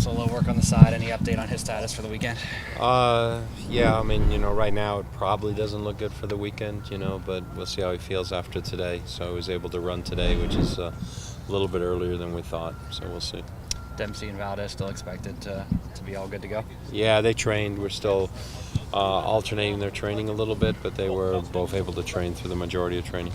solo work on the side. Any update on his status for the weekend? Yeah, I mean, right now it probably doesn't look good for the weekend, but we'll see how he feels after today. So he was able to run today, which is a little bit earlier than we thought, so we'll see. Dempsey and Valdez still expected to be all good to go? Yeah, they trained. We're still alternating their training a little bit, but they were both able to train through the majority of training.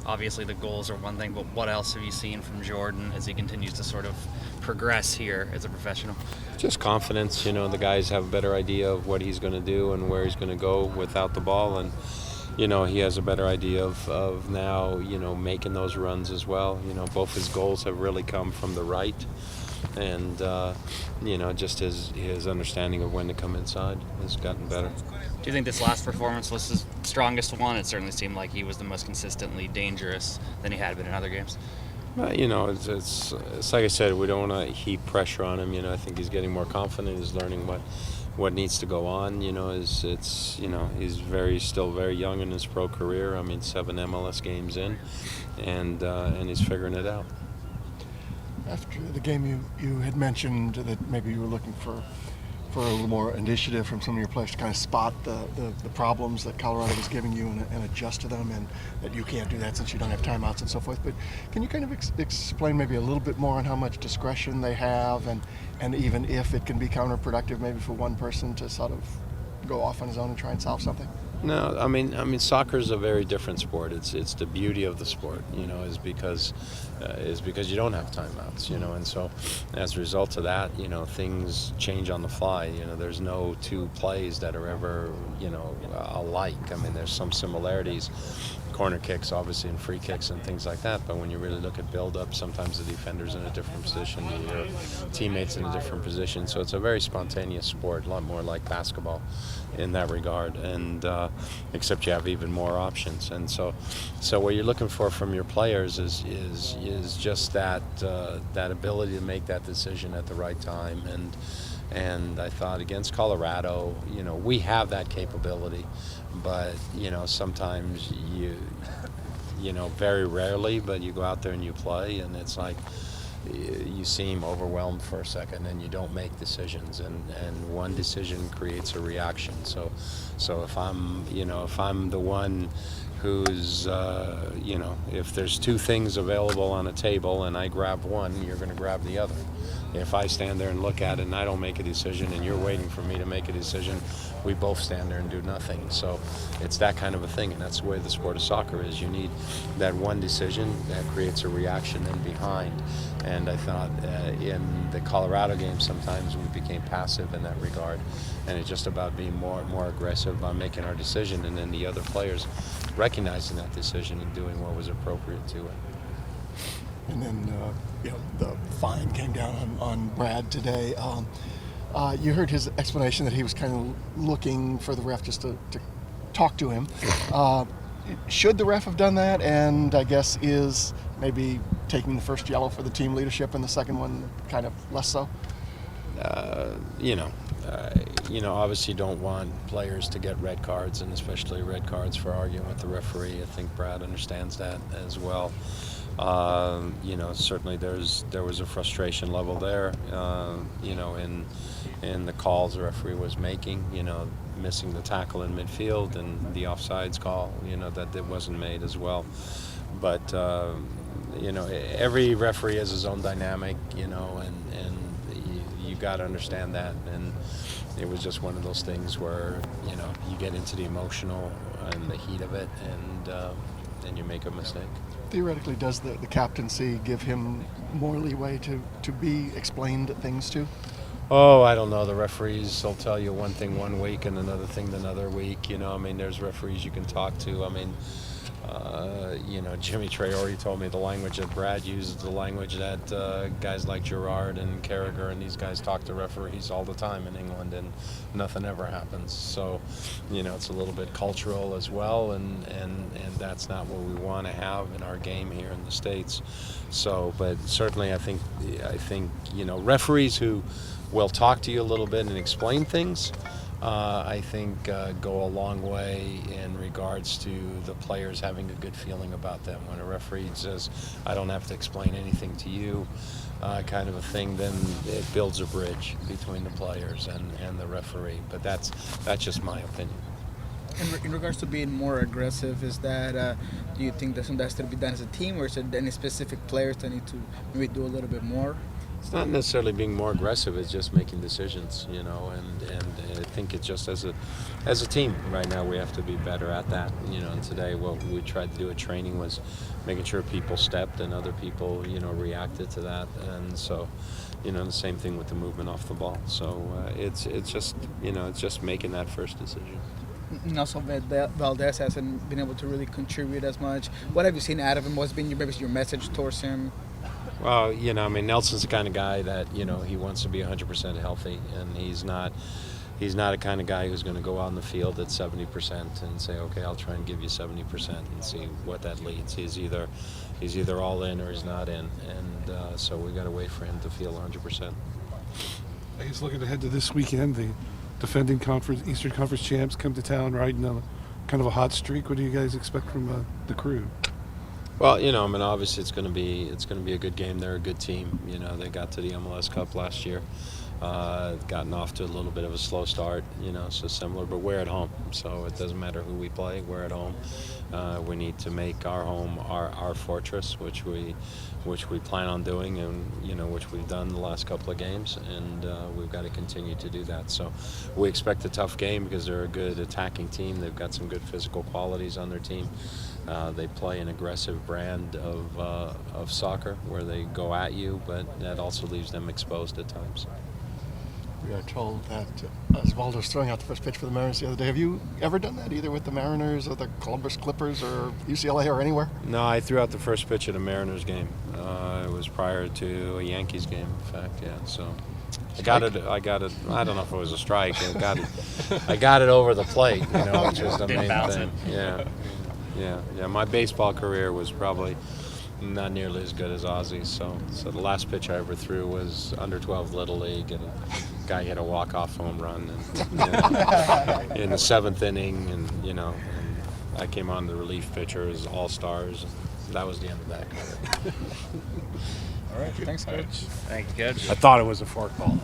Obviously the goals are one thing, but what else have you seen from Jordan as he continues to sort of progress here as a professional? Just confidence. The guys have a better idea of what he's going to do and where he's going to go without the ball, and he has a better idea of now, making those runs as well. Both his goals have really come from the right, and just his understanding of when to come inside has gotten better. Do you think this last performance was his strongest one? It certainly seemed like he was the most consistently dangerous than he had been in other games. It's like I said, we don't want to heap pressure on him. I think he's getting more confident. He's learning what needs to go on. He's still very young in his pro career. 7 MLS games in, and he's figuring it out. After the game, you had mentioned that maybe you were looking for a little more initiative from some of your players to kind of spot the problems that Colorado was giving you and adjust to them, and that you can't do that since you don't have timeouts and so forth. But can you kind of explain maybe a little bit more on how much discretion they have, and even if it can be counterproductive maybe for one person to sort of go off on his own and try and solve something? No, soccer is a very different sport. It's the beauty of the sport, is because you don't have timeouts, and so as a result of that, things change on the fly. There's no two plays that are ever, alike. There's some similarities, corner kicks, obviously, and free kicks and things like that. But when you really look at build-up, sometimes the defender's in a different position, your teammates in a different position. So it's a very spontaneous sport, a lot more like basketball in that regard, and except you have even more options. And so what you're looking for from your players is just that ability to make that decision at the right time. And I thought against Colorado, we have that capability, but sometimes very rarely, but you go out there and you play, and it's like you seem overwhelmed for a second and you don't make decisions, and one decision creates a reaction. So if I'm the one who's if there's two things available on a table and I grab one, you're going to grab the other. If I stand there and look at it and I don't make a decision and you're waiting for me to make a decision, we both stand there and do nothing. So it's that kind of a thing, and that's the way the sport of soccer is. You need that one decision that creates a reaction then behind. And I thought in the Colorado game sometimes we became passive in that regard, and it's just about being more aggressive on making our decision, and then the other players recognizing that decision and doing what was appropriate to it. And then the fine came down on Brad today. You heard his explanation that he was kind of looking for the ref just to talk to him. Should the ref have done that? And I guess is maybe taking the first yellow for the team leadership and the second one kind of less so? Obviously don't want players to get red cards, and especially red cards for arguing with the referee. I think Brad understands that as well. Certainly there was a frustration level there, in the calls the referee was making, missing the tackle in midfield and the offsides call, that wasn't made as well. But, every referee has his own dynamic, and you got to understand that. And it was just one of those things where, you get into the emotional and the heat of it, and you make a mistake. Theoretically, does the captaincy give him more leeway to be explained things to? Oh, I don't know. The referees will tell you one thing one week and another thing another week. There's referees you can talk to. Jimmy Traore told me the language that Brad uses, the language that guys like Gerrard and Carragher and these guys talk to referees all the time in England, and nothing ever happens. So, it's a little bit cultural as well, and that's not what we want to have in our game here in the States. So, but certainly I think referees who will talk to you a little bit and explain things I think go a long way in regards to the players having a good feeling about them. When a referee says, I don't have to explain anything to you, kind of a thing, then it builds a bridge between the players and the referee. But that's just my opinion. In regards to being more aggressive, is that do you think that something has to be done as a team, or is there any specific players that need to maybe do a little bit more? It's not necessarily being more aggressive, it's just making decisions, and I think it's just as a team right now we have to be better at that, and today what we tried to do at training was making sure people stepped and other people, reacted to that, and so, the same thing with the movement off the ball. So it's just making that first decision. And also, Valdez hasn't been able to really contribute as much. What have you seen out of him? What's been your message towards him? Well, Nelson's the kind of guy that, he wants to be 100% healthy, and he's not a kind of guy who's going to go out in the field at 70% and say, okay, I'll try and give you 70% and see what that leads. He's either all in or he's not in, and so we got to wait for him to feel 100%. He's looking ahead to this weekend. The defending Eastern Conference champs come to town riding on kind of a hot streak. What do you guys expect from the Crew? Well, obviously it's going to be a good game. They're a good team. They got to the MLS Cup last year. Gotten off to a little bit of a slow start, so similar, but we're at home, so it doesn't matter who we play. We're at home. We need to make our home our fortress, which we plan on doing, and which we've done the last couple of games, and we've got to continue to do that. So we expect a tough game because they're a good attacking team. They've got some good physical qualities on their team. They play an aggressive brand of soccer where they go at you, but that also leaves them exposed at times. We are told that Osvaldo's throwing out the first pitch for the Mariners the other day. Have you ever done that, either with the Mariners or the Columbus Clippers or UCLA or anywhere? No, I threw out the first pitch at a Mariners game. It was prior to a Yankees game, in fact, yeah. So I got it. I don't know if it was a strike. I got it over the plate, which was the main thing. Yeah. My baseball career was probably not nearly as good as Ozzy's. So the last pitch I ever threw was under 12 Little League, and a guy hit a walk-off home run in the 7th inning, and I came on the relief pitcher as All-Stars. That was the end of that career. All right, thanks, Coach. Thank you, Coach. I thought it was a forkball.